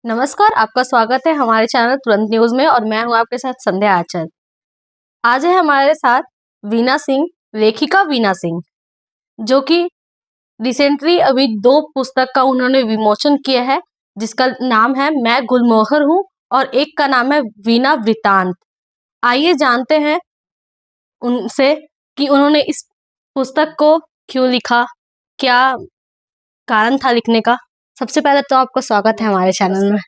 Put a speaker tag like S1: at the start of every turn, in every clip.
S1: नमस्कार, आपका स्वागत है हमारे चैनल तुरंत न्यूज़ में और मैं हूँ आपके साथ संध्या आचार्य। आज है हमारे साथ वीना सिंह, लेखिका वीना सिंह, जो कि रिसेंटली अभी 2 पुस्तक का उन्होंने विमोचन किया है, जिसका नाम है मैं गुलमोहर हूँ और एक का नाम है वीना वृतांत। आइए जानते हैं उनसे कि उन्होंने इस पुस्तक को क्यों लिखा, क्या कारण था लिखने का। सबसे पहले तो आपका स्वागत है हमारे चैनल में।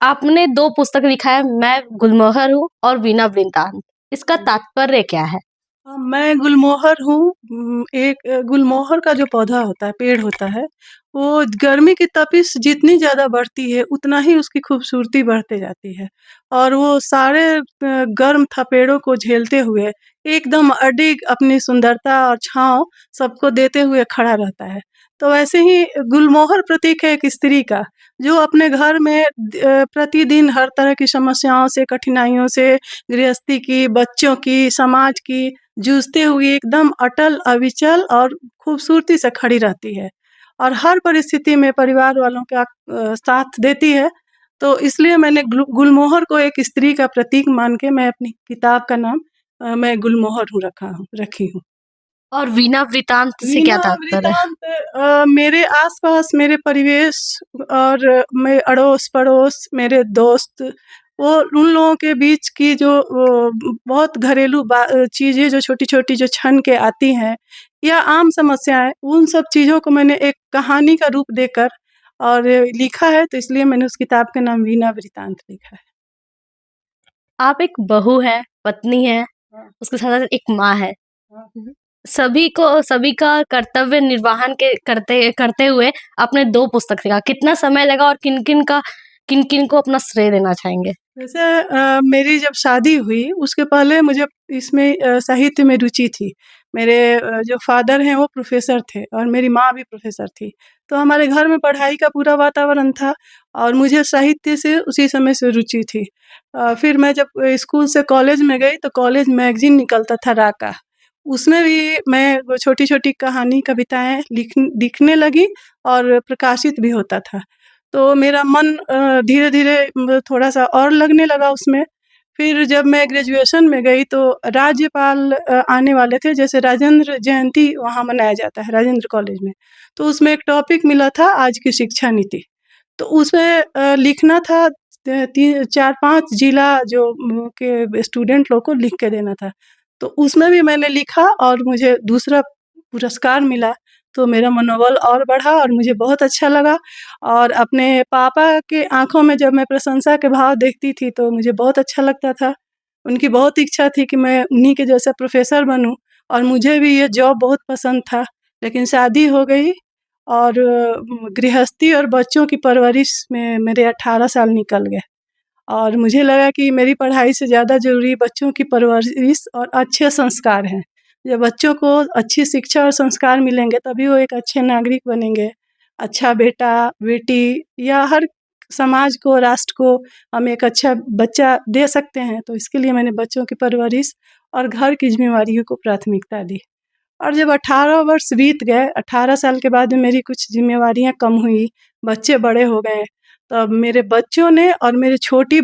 S1: आपने 2 पुस्तक लिखा है, मैं गुलमोहर हूँ और वीना वृतांत। इसका तात्पर्य क्या है?
S2: मैं गुलमोहर हूँ। एक गुलमोहर का जो पौधा होता है, पेड़ होता है, वो गर्मी की तपिश जितनी ज़्यादा बढ़ती है, उतना ही उसकी खूबसूरती बढ़ते जाती है। और वो सारे गर्म थपेड़ों को झेलते हुए एकदम अडिग अपनी सुंदरता और छाँव सबको देते हुए खड़ा रहता है। तो वैसे ही गुलमोहर प्रतीक है एक स्त्री का, जो अपने घर में प्रतिदिन हर तरह की समस्याओं से, कठिनाइयों से, गृहस्थी की, बच्चों की, समाज की जूझते हुए एकदम अटल, अविचल और खूबसूरती से खड़ी रहती है और हर परिस्थिति में परिवार वालों का साथ देती है। तो इसलिए मैंने गुलमोहर को एक स्त्री का प्रतीक मान के मैं अपनी किताब का नाम मैं गुलमोहर हूँ रखी हूँ।
S1: और वीना वृतांत से क्या
S2: वीणा
S1: तात्पर्य है?
S2: वृतांत मेरे आस-पास मेरे परिवेश और मेरे अड़ोस-पड़ोस, मेरे दोस्त, वो उन लोगों के बीच की जो बहुत घरेलू चीज़ें जो छोटी-छोटी जो छन के आती हैं या आम समस्याएँ, उन सब चीज़ों को मैंने एक कहानी का रूप देकर और लिखा है, तो इसलिए मैंने उस किताब का नाम वीणा वृतांत लिखा है।
S1: आप एक बहू हैं, पत्नी हैं,
S2: हाँ,
S1: उसके साथ-साथ एक माँ हैं।
S2: हाँ।
S1: सभी का कर्तव्य निर्वहन के करते करते हुए आपने 2 पुस्तक लिखा। कितना समय लगा और किन-किन को अपना श्रेय देना चाहेंगे?
S2: वैसे मेरी जब शादी हुई उसके पहले मुझे इसमें साहित्य में रुचि थी। मेरे जो फ़ादर हैं वो प्रोफ़ेसर थे और मेरी माँ भी प्रोफ़ेसर थी। तो हमारे घर में पढ़ाई का पूरा वातावरण था और मुझे साहित्य से उसी समय से रुचि थी। फिर मैं जब स्कूल से कॉलेज में गई तो कॉलेज मैगज़ीन निकलता था राका। उसमें भी मैं वो छोटी-छोटी कहानी, कविताएँ लिखने लगी और प्रकाशित भी होता था। तो मेरा मन धीरे-धीरे थोड़ा-सा और लगने लगा उसमें। फिर जब मैं ग्रेजुएशन में गई तो राज्यपाल आने वाले थे, जैसे राजेंद्र जयंती वहाँ मनाया जाता है राजेंद्र कॉलेज में। तो उसमें एक टॉपिक मिला था आज की शिक्षा नीति। तो उसमें लिखना था, ती 4-5 जिला जो के स्टूडेंट लोग को लिख के देना था। तो उसमें भी मैंने लिखा और मुझे दूसरा पुरस्कार मिला, तो मेरा मनोबल और बढ़ा और मुझे बहुत अच्छा लगा। और अपने पापा के आँखों में जब मैं प्रशंसा के भाव देखती थी, तो मुझे बहुत अच्छा लगता था। उनकी बहुत इच्छा थी कि मैं उन्हीं के जैसा प्रोफ़ेसर बनूँ और मुझे भी ये जॉब बहुत पसंद था। लेकिन शादी हो गई और गृहस्थी और बच्चों की परवरिश में मेरे 18 साल निकल गए और मुझे लगा कि मेरी पढ़ाई से ज़्यादा ज़रूरी बच्चों की परवरिश और अच्छे संस्कार हैं। जब बच्चों को अच्छी शिक्षा और संस्कार मिलेंगे, तभी वो एक अच्छे नागरिक बनेंगे। अच्छा बेटा-बेटी या हर समाज को, राष्ट्र को हम एक अच्छा बच्चा दे सकते हैं। तो इसके लिए मैंने बच्चों की परवरिश और घर की ज़िम्मेवारियों को प्राथमिकता दी। और जब 18 वर्ष बीत गए, 18 साल के बाद में मेरी कुछ ज़िम्मेवारियाँ कम हुई, बच्चे बड़े हो गए, तब मेरे बच्चों ने और मेरे छोटे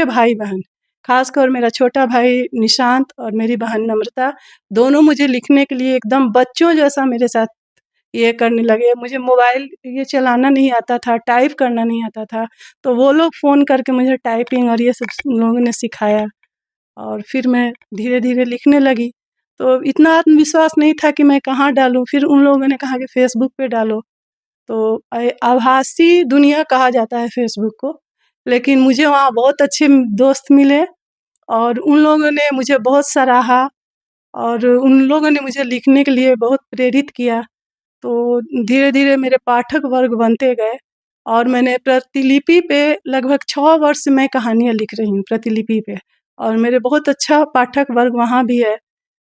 S2: भाई-बहन, ख़ासकर मेरा छोटा भाई निशांत और मेरी बहन नम्रता, दोनों मुझे लिखने के लिए एकदम बच्चों जैसा मेरे साथ ये करने लगे। मुझे मोबाइल ये चलाना नहीं आता था, टाइप करना नहीं आता था, तो वो लोग फ़ोन करके मुझे टाइपिंग और ये सब उन लोगों ने सिखाया। और फिर मैं धीरे-धीरे लिखने लगी। तो इतना आत्मविश्वास नहीं था कि मैं कहाँ डालूँ, फिर उन लोगों ने कहा कि फ़ेसबुक पे डालो। तो आभासी दुनिया कहा जाता है फ़ेसबुक को, लेकिन मुझे वहाँ बहुत अच्छे दोस्त मिले और उन लोगों ने मुझे बहुत सराहा और उन लोगों ने मुझे लिखने के लिए बहुत प्रेरित किया। तो धीरे-धीरे मेरे पाठक वर्ग बनते गए और मैंने प्रतिलिपि पे लगभग 6 वर्ष से मैं कहानियाँ लिख रही हूँ प्रतिलिपि पे और मेरे बहुत अच्छा पाठक वर्ग वहाँ भी है।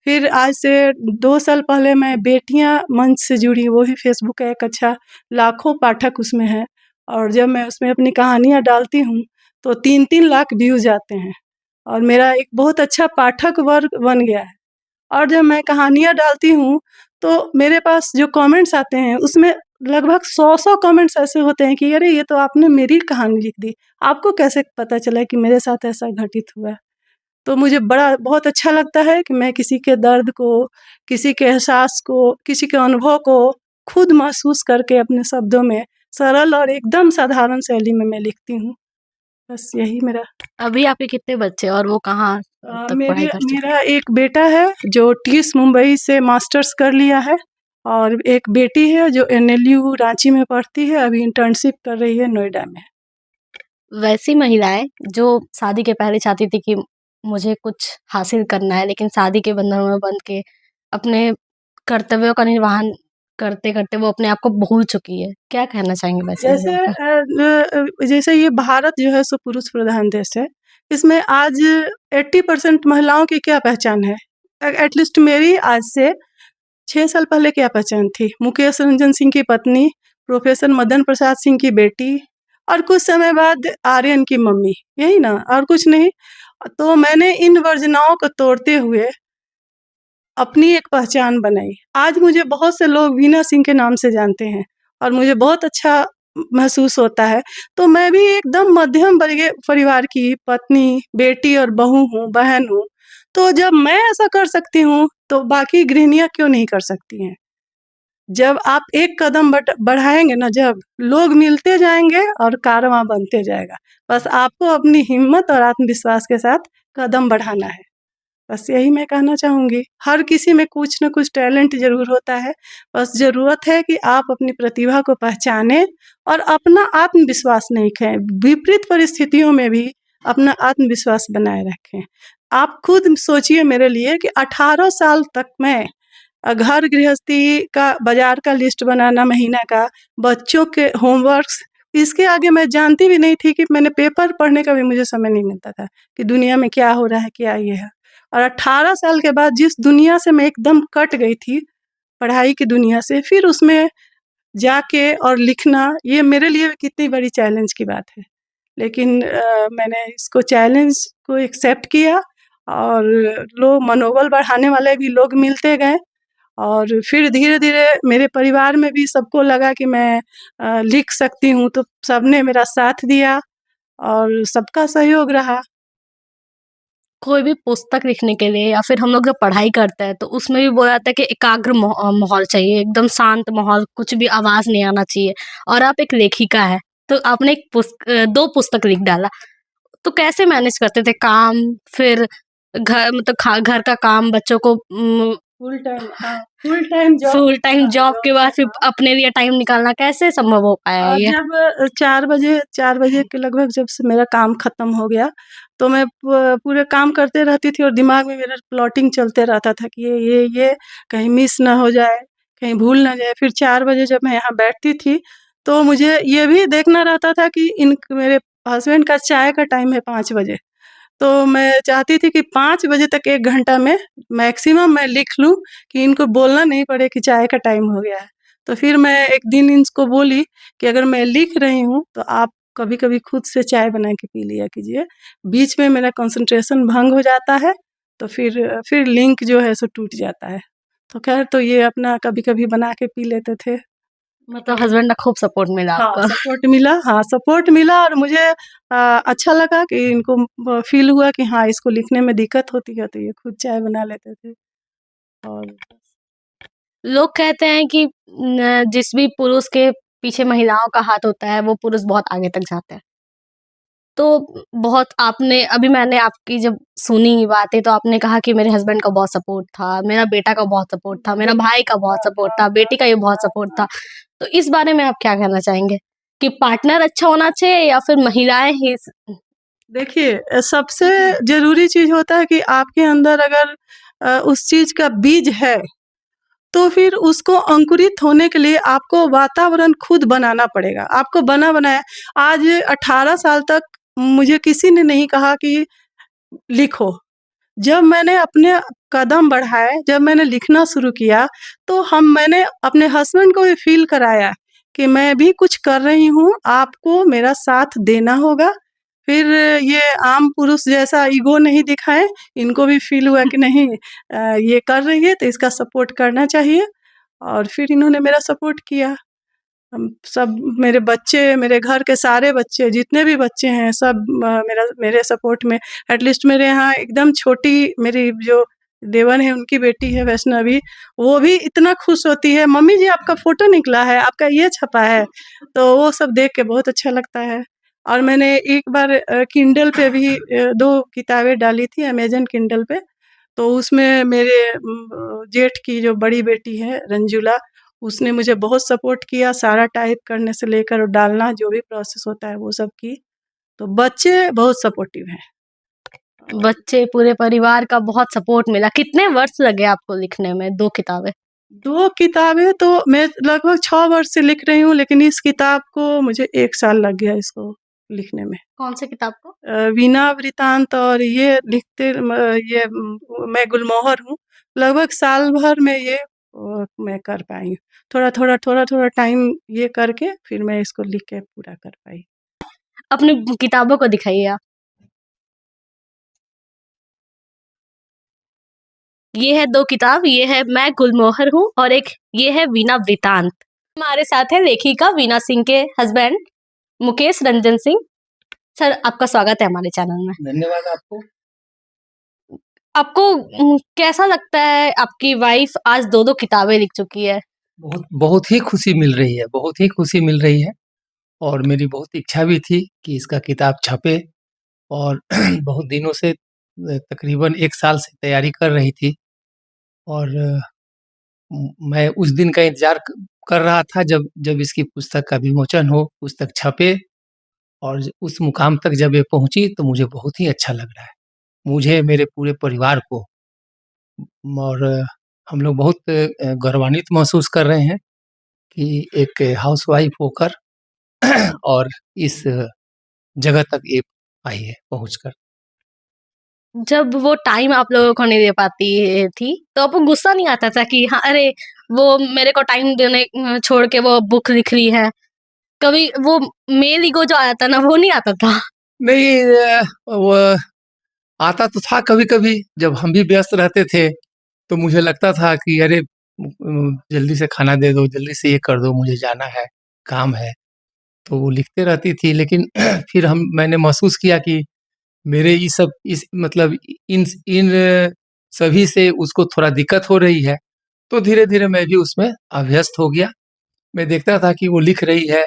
S2: फिर आज से 2 साल पहले मैं बेटियाँ मंच से जुड़ी, वो भी फ़ेसबुक का एक अच्छा लाखों पाठक उसमें हैं और जब मैं उसमें अपनी कहानियाँ डालती हूँ, तो 3-3 लाख व्यूज़ आते हैं और मेरा एक बहुत अच्छा पाठक वर्ग बन गया है। और जब मैं कहानियाँ डालती हूँ, तो मेरे पास जो कमेंट्स आते हैं, उसमें लगभग 100 कमेंट्स ऐसे होते हैं कि अरे ये तो आपने मेरी कहानी लिख दी, आपको कैसे पता चला कि मेरे साथ ऐसा घटित हुआ है? तो मुझे बहुत अच्छा लगता है कि मैं किसी के दर्द को, किसी के एहसास को, किसी के अनुभव को खुद महसूस करके अपने शब्दों में सरल और एकदम साधारण शैली में मैं लिखती हूँ। बस यही मेरा
S1: अभी आपके कितने बच्चे और वो कहाँ तक पढ़ाई कर चुके हैं?
S2: मेरा एक बेटा है जो टीएस मुंबई से मास्टर्स कर लिया है और एक बेटी है जो एनएलयू रांची में पढ़ती है, अभी इंटर्नशिप कर रही है नोएडा में।
S1: वैसी महिलाएं जो शादी के पहले चाहती थी कि मुझे कुछ हासिल करना है, लेकिन शादी के बंधनों में बंध के अपने कर्तव्यों का निर्वहन करते-करते वो अपने आप को भूल चुकी है। क्या कहना चाहेंगे वैसी महिलाओं पर?
S2: जैसे ये भारत जो है सो पुरुष प्रधान देश है, इसमें आज 80% महिलाओं की क्या पहचान है? एटलीस्ट मेरी आज से 6 साल पहले क्या पहचान थी? मुकेश रंजन सिंह की पत्नी, प्रोफेसर मदन प्रसाद सिंह की बेटी और कुछ समय बाद आर्यन की मम्मी, यही ना और कुछ नहीं। तो मैंने इन वर्जनाओं को तोड़ते हुए अपनी एक पहचान बनाई। आज मुझे बहुत से लोग वीना सिंह के नाम से जानते हैं और मुझे बहुत अच्छा महसूस होता है। तो मैं भी एकदम मध्यम वर्गीय परिवार की पत्नी, बेटी और बहू हूँ, बहन हूँ। तो जब मैं ऐसा कर सकती हूँ, तो बाकी गृहिणियाँ क्यों नहीं कर सकती हैं? जब आप एक कदम बढ़ाएँगे ना जब, लोग मिलते जाएँगे और कारवां बनते जाएगा। बस आपको अपनी हिम्मत और आत्मविश्वास के साथ कदम बढ़ाना है। बस यही मैं कहना चाहूँगी। हर किसी में कुछ न कुछ टैलेंट ज़रूर होता है, बस ज़रूरत है कि आप अपनी प्रतिभा को पहचानें और अपना आत्मविश्वास नहीं खोएँ। विपरीत परिस्थितियों में भी अपना आत्मविश्वास बनाए रखें। आप खुद सोचिए मेरे लिए कि 18 साल तक मैं घर गृहस्थी का, बाज़ार का लिस्ट बनाना महीना का, बच्चों के होमवर्क्स, इसके आगे मैं जानती भी नहीं थी कि मैंने पेपर पढ़ने का भी मुझे समय नहीं मिलता था कि दुनिया में क्या हो रहा है, क्या ये है। और 18 साल के बाद जिस दुनिया से मैं एकदम कट गई थी, पढ़ाई की दुनिया से, फिर उसमें जाके और लिखना, ये मेरे लिए कितनी बड़ी चैलेंज की बात है। लेकिन मैंने इसको चैलेंज को एक्सेप्ट किया और लोग मनोबल बढ़ाने वाले भी लोग मिलते गए और फिर धीरे-धीरे मेरे परिवार में भी सबको लगा कि मैं लिख सकती हूँ, तो सबने मेरा साथ दिया और सबका सहयोग रहा।
S1: कोई भी पुस्तक लिखने के लिए या फिर हम लोग जब पढ़ाई करते हैं तो उसमें भी बोला जाता है कि एकाग्र माहौल चाहिए, एकदम शांत माहौल, कुछ भी आवाज़ नहीं आना चाहिए। और आप एक लेखिका हैं, तो आपने 2 पुस्तक लिख डाला। तो कैसे मैनेज करते थे काम, फिर घर मतलब घर का काम, बच्चों को
S2: full time job
S1: full time job
S2: job
S1: के बाद फिर
S2: हाँ।
S1: अपने लिए टाइम निकालना कैसे संभव हो पाया ये?
S2: जब 4 बजे के लगभग जब से मेरा काम खत्म हो गया, तो मैं पूरे काम करते रहती थी और दिमाग में मेरा प्लॉटिंग चलते रहता था कि ये कहीं मिस ना हो जाए, कहीं भूल ना जाए। फिर 4 बजे जब मैं यहाँ बैठती थी, तो मुझे ये भी देखना रहता था कि इन मेरे हस्बैंड का चाय का टाइम है 5 बजे। तो मैं चाहती थी कि 5 बजे तक 1 घंटा में मैक्सिमम मैं लिख लूँ कि इनको बोलना नहीं पड़े कि चाय का टाइम हो गया है। तो फिर मैं एक दिन इनको बोली कि अगर मैं लिख रही हूँ, तो आप कभी-कभी खुद से चाय बना के पी लिया कीजिए। बीच में मेरा कंसंट्रेशन भंग हो जाता है, तो फिर लिंक जो है सो टूट जाता है। तो ख़ैर तो ये अपना कभी-कभी बना के पी लेते थे।
S1: मतलब हस्बैंड का खूब सपोर्ट मिला आपको।
S2: सपोर्ट मिला और मुझे अच्छा लगा कि इनको फ़ील हुआ कि हाँ, इसको लिखने में दिक्कत होती है, तो ये खुद चाय बना लेते थे और
S1: लोग कहते हैं कि जिस भी पुरुष के पीछे महिलाओं का हाथ होता है, वो पुरुष बहुत आगे तक जाता है। तो बहुत आपने अभी मैंने आपकी जब सुनी बातें तो आपने कहा कि मेरे हस्बैंड का बहुत सपोर्ट था, मेरा बेटा का बहुत सपोर्ट था, मेरा भाई का बहुत सपोर्ट था, बेटी का भी बहुत सपोर्ट था। तो इस बारे में आप क्या कहना चाहेंगे? कि पार्टनर अच्छा होना चाहिए या फिर महिलाएँ ही
S2: देखिए सबसे ज़रूरी चीज़ होता है कि आपके अंदर अगर उस चीज़ का बीज है, तो फिर उसको अंकुरित होने के लिए आपको वातावरण खुद बनाना पड़ेगा। आपको बना-बनाया आज 18 साल तक मुझे किसी ने नहीं कहा कि लिखो। जब मैंने अपने कदम बढ़ाए, जब मैंने लिखना शुरू किया, तो मैंने अपने हस्बैंड को भी फ़ील कराया कि मैं भी कुछ कर रही हूँ, आपको मेरा साथ देना होगा। फिर ये आम पुरुष जैसा ईगो नहीं दिखाएँ, इनको भी फ़ील हुआ कि नहीं ये कर रही है तो इसका सपोर्ट करना चाहिए और फिर इन्होंने मेरा सपोर्ट किया। सब मेरे बच्चे, मेरे घर के सारे बच्चे, जितने भी बच्चे हैं सब मेरे सपोर्ट में। एटलीस्ट मेरे यहाँ एकदम छोटी मेरी जो देवर है उनकी बेटी है वैष्णवी, वो भी इतना खुश होती है, मम्मी जी आपका फ़ोटो निकला है, आपका ये छपा है। तो वो सब देख के बहुत अच्छा लगता है। और मैंने एक बार किंडल पे भी 2 किताबें डाली थी अमेज़न किंडल पे, तो उसमें मेरे जेठ की जो बड़ी बेटी है रंजुला, उसने मुझे बहुत सपोर्ट किया, सारा टाइप करने से लेकर और डालना जो भी प्रोसेस होता है वो सब की। तो बच्चे बहुत सपोर्टिव हैं।
S1: बच्चे पूरे परिवार का बहुत सपोर्ट मिला। कितने वर्ष लगे आपको लिखने में 2 किताबें?
S2: 2 किताबें तो मैं लगभग 6 वर्ष से लिख रही हूँ, लेकिन इस किताब को मुझे 1 साल लग गया इसको लिखने में।
S1: कौन से किताब को?
S2: वीणा वृतांत और ये लिखते ये मैं गुलमोहर हूँ, लगभग साल भर में ये मैं कर पाई हूँ। थोड़ा-थोड़ा टाइम ये करके फिर मैं इसको लिख के पूरा कर पाई।
S1: अपनी किताबों को दिखाइए आप। ये है 2 किताब, ये है मैं गुलमोहर हूँ और एक ये है वीणा वृतांत। हमारे साथ है लेखिका वीणा सिंह के हस्बैंड मुकेश रंजन सिंह। सर, आपका स्वागत है हमारे चैनल में।
S3: धन्यवाद आपको।
S1: आपको कैसा लगता है आपकी वाइफ आज 2-2 किताबें लिख चुकी है?
S3: बहुत बहुत ही खुशी मिल रही है, बहुत ही खुशी मिल रही है और मेरी बहुत इच्छा भी थी कि इसका किताब छपे और बहुत दिनों से तकरीबन 1 साल से तैयारी कर रही थी और मैं उस दिन का इंतज़ार कर रहा था जब जब इसकी पुस्तक का विमोचन हो, पुस्तक छपे और उस मुकाम तक जब ये पहुँची तो मुझे बहुत ही अच्छा लग रहा है। मुझे, मेरे पूरे परिवार को और हम लोग बहुत गौरवान्वित महसूस कर रहे हैं कि एक हाउसवाइफ होकर और इस जगह तक ये आई है पहुँचकर।
S1: जब वो टाइम आप लोगों को नहीं दे पाती थी, तो आपको गुस्सा नहीं आता था कि हाँ, अरे वो मेरे को टाइम देने छोड़ के वो बुक लिख रही है? कभी वो मेल ईगो जो आता ना, वो नहीं आता था?
S3: नहीं वो आता तो था कभी-कभी जब हम भी व्यस्त रहते थे, तो मुझे लगता था कि अरे जल्दी से खाना दे दो, जल्दी से ये कर दो, मुझे जाना है, काम है। तो वो लिखते रहती थी लेकिन फिर मैंने महसूस किया कि मेरे ये सब इस मतलब इन सभी से उसको थोड़ा दिक्कत हो रही है, तो धीरे-धीरे मैं भी उसमें अभ्यस्त हो गया। मैं देखता था कि वो लिख रही है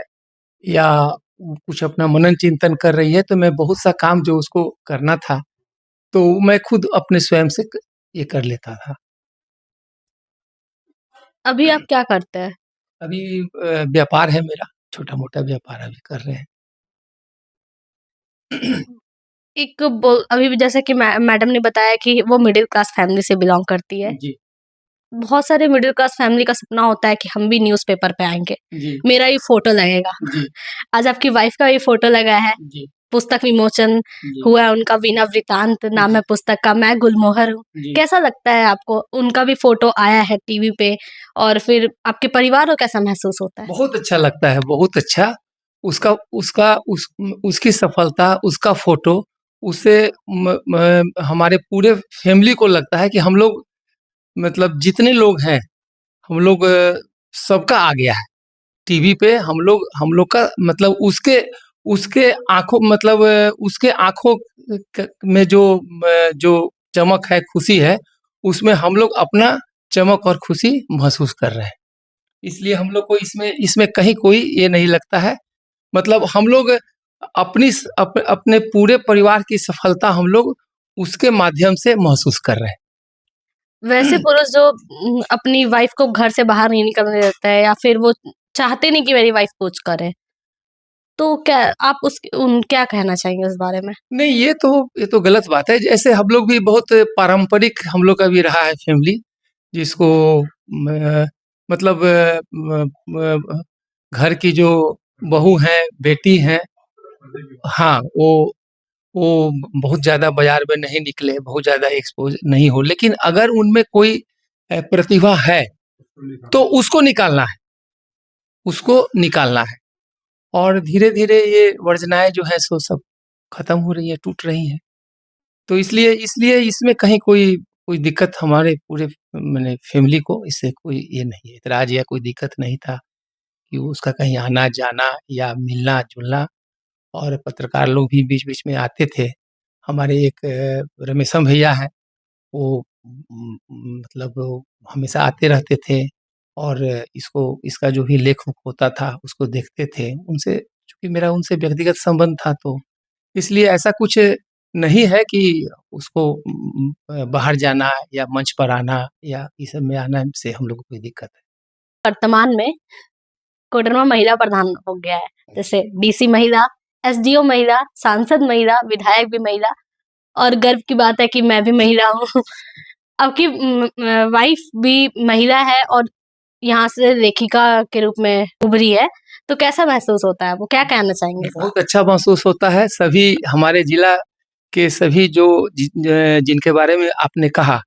S3: या कुछ अपना मनन चिंतन कर रही है, तो मैं बहुत सा काम जो उसको करना था, तो मैं खुद अपने स्वयं से ये कर लेता था।
S1: अभी आप क्या करते हैं?
S3: अभी व्यापार है मेरा, छोटा-मोटा व्यापार अभी कर रहे हैं।
S1: एक अभी भी जैसे कि मैडम ने बताया कि वो मिडिल क्लास फैमिली से बिलॉन्ग करती है।
S3: जी,
S1: बहुत सारे मिडिल क्लास फैमिली का सपना होता है कि हम भी न्यूज़पेपर पे आएँगे,
S3: जी,
S1: मेरा ये फ़ोटो लगेगा।
S3: जी,
S1: आज आपकी वाइफ़ का भी फ़ोटो लगा है,
S3: जी,
S1: पुस्तक विमोचन
S3: जी,
S1: हुआ है उनका वीणा वृतांत नाम है
S3: जी,
S1: पुस्तक का, मैं गुलमोहर हूँ।
S3: जी।
S1: कैसा लगता है आपको? उनका भी फ़ोटो आया है टीवी पे और फिर आपके परिवार को कैसा महसूस होता है?
S3: बहुत अच्छा लगता है, बहुत अच्छा। उसका उसका उस उसकी सफलता, उसका फ़ोटो, उससे हमारे पूरे फैमिली को लगता है कि हम लोग मतलब जितने लोग हैं, हम लोग सबका आ गया है। टीवी पे हम लोग का मतलब उसके उसके आँखों मतलब उसके आँखों में जो चमक है, खुशी है, उसमें हम लोग अपना चमक और खुशी महसूस कर रहे हैं। इसलिए हम लोग को इसमें इसमें कहीं कोई ये नहीं लगता है। मतलब हम लोग अपने पूरे परिवार की सफलता हम लोग उसके माध्यम से महसूस कर रहे
S1: वैसे
S3: हैं।
S1: पुरुष जो अपनी वाइफ़ को घर से बाहर नहीं निकलने देता है या फिर वो चाहते नहीं कि मेरी वाइफ़ कुछ करे, तो क्या आप क्या कहना चाहेंगे उस बारे में?
S3: नहीं, ये तो गलत बात है। जैसे हम लोग भी बहुत पारंपरिक हम लोग का भी रहा है फैमिली, जिसको म मतलब म म घर की जो बहू हैं, बेटी हैं, हाँ, वो बहुत ज़्यादा बाज़ार में नहीं निकले, बहुत ज़्यादा एक्सपोज़ नहीं हो, लेकिन अगर उनमें कोई प्रतिभा है, तो उसको निकालना है और धीरे-धीरे ये वर्जनाएँ जो हैं सो सब खत्म हो रही हैं, टूट रही हैं। तो इसलिए इसलिए इसमें कहीं कोई कोई दिक्कत हमारे पूरे मने फैमिली को इससे कोई ये नहीं है, ऐतराज़ या कोई दिक्कत नहीं था। कि उसका कहीं आना-जाना या मिलना-जुलना, और पत्रकार लोग भी बीच-बीच में आते थे। हमारे एक रमेशम भैया हैं, वो मतलब वो हमेशा आते रहते थे और इसका जो भी लेख होता था उसको देखते थे। उनसे, चूँकि मेरा उनसे व्यक्तिगत संबंध था, तो इसलिए ऐसा कुछ नहीं है कि उसको बाहर जाना या मंच पर आना या इस सब में आना से हम लोगों को कोई दिक्कत है।
S1: वर्तमान में कोडरमा महिला प्रधान हो गया है, जैसे डीसी महिला, एसडीओ महिला, सांसद महिला, विधायक भी महिला, और गर्व की बात है कि मैं भी महिला हूँ। आपकी वाइफ भी महिला है और यहाँ से लेखिका के रूप में उभरी है, तो कैसा महसूस होता है? वो क्या कहना चाहेंगे?
S3: बहुत अच्छा महसूस होता है। सभी हमारे जिला के सभी जो जिनके बारे में आपने कहा,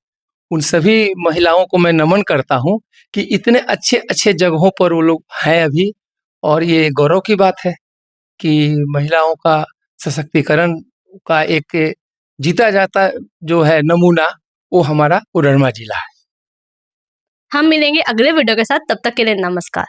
S3: उन सभी महिलाओं को मैं नमन करता हूँ कि इतने अच्छे-अच्छे जगहों पर वो लोग हैं अभी, और ये गौरव की बात है कि महिलाओं का सशक्तिकरण का एक जीता जाता जो है नमूना, वो हमारा कोडरमा जिला है।
S1: हम मिलेंगे अगले वीडियो के साथ, तब तक के लिए नमस्कार।